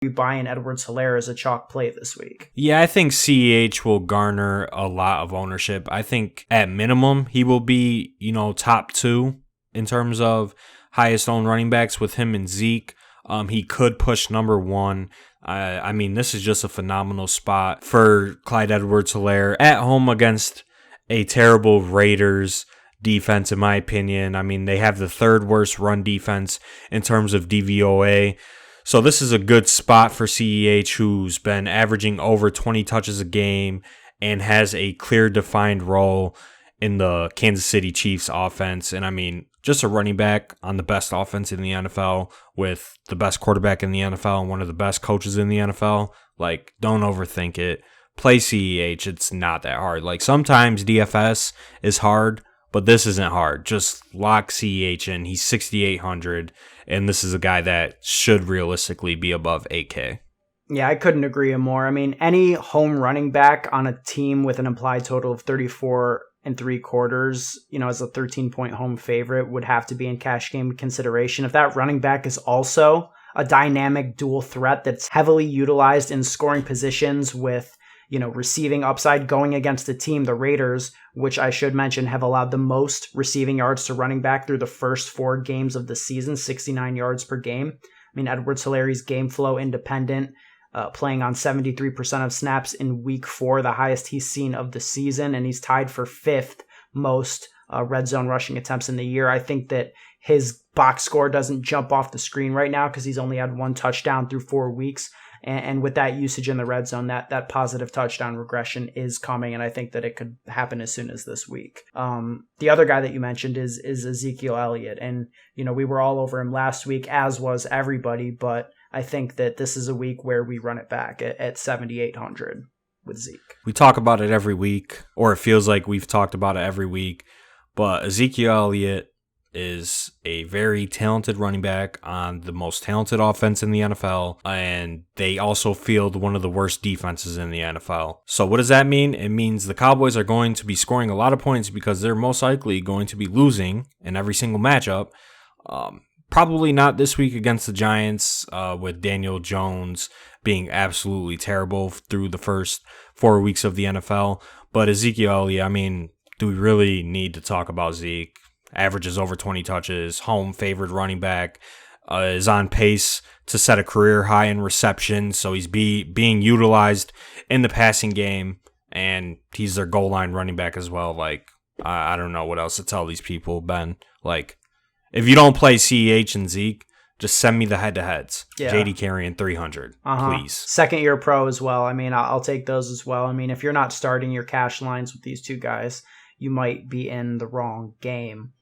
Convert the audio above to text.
you buying Edwards-Helaire as a chalk play this week? Yeah, I think CEH will garner a lot of ownership. I think at minimum he will be, top 2 in terms of highest owned running backs with him and Zeke. He could push number 1. I mean, this is just a phenomenal spot for Clyde Edwards-Helaire at home against a terrible Raiders defense, in my opinion. I mean, they have the 3rd worst run defense in terms of DVOA. So this is a good spot for CEH, who's been averaging over 20 touches a game and has a clear defined role in the Kansas City Chiefs offense. And I mean, just a running back on the best offense in the NFL with the best quarterback in the NFL and one of the best coaches in the NFL. Like, don't overthink it. Play CEH. It's not that hard. Like, sometimes DFS is hard, but this isn't hard. Just lock CEH in. He's 6,800, and this is a guy that should realistically be above 8K. Yeah, I couldn't agree more. I mean, any home running back on a team with an implied total of 34 3/4, as a 13-point home favorite would have to be in cash game consideration. If that running back is also a dynamic dual threat that's heavily utilized in scoring positions with, receiving upside going against a team, the Raiders, which I should mention have allowed the most receiving yards to running back through the first 4 games of the season, 69 yards per game. I mean, Edwards-Hilaire's game flow independent, playing on 73% of snaps in week 4, the highest he's seen of the season, and he's tied for 5th most red zone rushing attempts in the year. I think that his box score doesn't jump off the screen right now because he's only had 1 touchdown through 4 weeks. And with that usage in the red zone, that positive touchdown regression is coming, and I think that it could happen as soon as this week. The other guy that you mentioned is Ezekiel Elliott, and we were all over him last week, as was everybody, but I think that this is a week where we run it back at 7,800 with Zeke. We talk about it every week, or it feels like we've talked about it every week, but Ezekiel Elliott is a very talented running back on the most talented offense in the NFL, and they also field one of the worst defenses in the NFL. So what does that mean? It means the Cowboys are going to be scoring a lot of points because they're most likely going to be losing in every single matchup. Probably not this week against the Giants, with Daniel Jones being absolutely terrible through the first 4 weeks of the NFL. But Ezekiel Elliott, I mean, do we really need to talk about Zeke? Averages over 20 touches, home favored running back, is on pace to set a career high in reception. So he's being utilized in the passing game, and he's their goal line running back as well. Like, I don't know what else to tell these people, Ben. Like, if you don't play CEH and Zeke, just send me the head-to-heads. Yeah. JD Carrion 300, please. Second-year pro as well. I mean, I'll take those as well. I mean, if you're not starting your cash lines with these two guys, you might be in the wrong game.